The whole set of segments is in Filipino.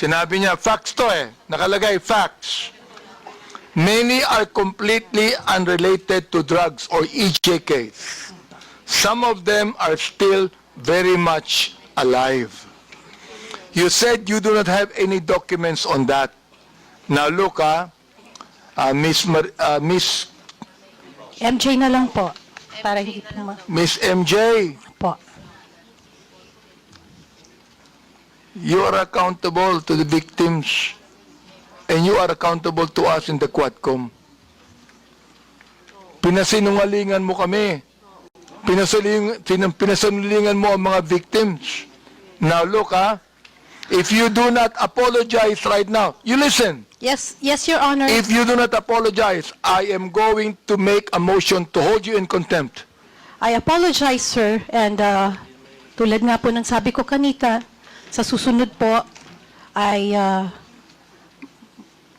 Sinabi niya, facts to eh. Nakalagay, facts. Many are completely unrelated to drugs or EJKs. Some of them are still very much alive. You said you do not have any documents on that. Now look, Miss MJ na lang po. Para hindi po Miss MJ, po. you are accountable to the victims and you are accountable to us in the Quadcom. Pinasinungalingan mo kami. Pinasinungalingan mo ang mga victims. Now look, if you do not apologize right now, you listen. Yes, Your Honor. If you do not apologize, I am going to make a motion to hold you in contempt. I apologize, sir. And tulad nga po ng sabi ko kanita, sa susunod po ay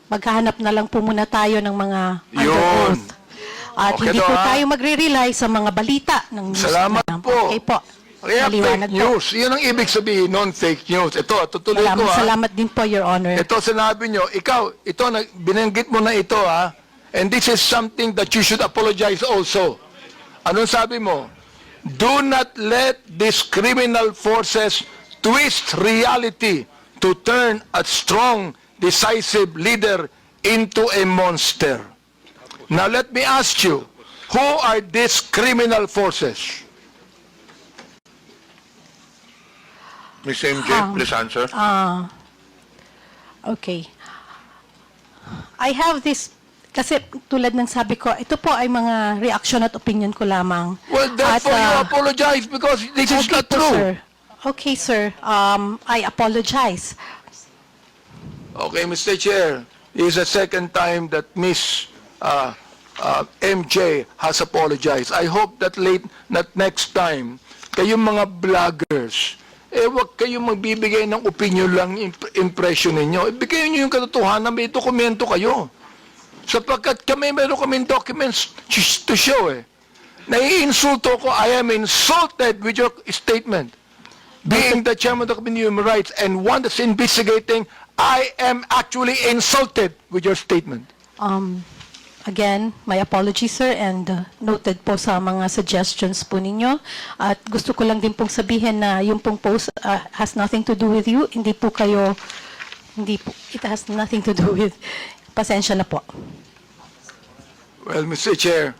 maghahanap na lang po muna tayo ng mga under Yun. oath. At Okay hindi to, po ha? tayo magre-rely sa mga balita ng news. Salamat na lang. po. Okay po. Kaya Maliwanag fake news. Yun ang ibig sabihin, non-fake news. Ito, tutuloy ko Salamat din po, Your Honor. Ito sinabi nyo, ikaw, ito, binanggit mo na ito and this is something that you should apologize also. Anong sabi mo? Do not let these criminal forces twist reality to turn a strong, decisive leader into a monster. Now let me ask you, who are these criminal forces? Ms. MJ, please answer. Okay. I have this, kasi tulad ng sabi ko, ito po ay mga reaction at opinion ko lamang. Well, therefore you apologize because this is okay not po, true. Sir. Okay, sir. I apologize. Okay, Mr. Chair, this is the second time that Miss MJ has apologized. I hope that next time, kayong mga vloggers, wag kayong magbibigay ng opinion lang, impression ninyo. Ibigay nyo yung katotohanan, may dokumento kayo. Sapagkat meron kaming documents to show Naiinsulto ko, I am insulted with your statement. Being the chairman of the Committee on Human Rights and one that's investigating, I am actually insulted with your statement. Again, my apologies, sir, and noted po sa mga suggestions po ninyo. At gusto ko lang din pong sabihin na yung pong post has nothing to do with you. Hindi po, it has nothing to do with, pasensya na po. Well, Mr. Chair,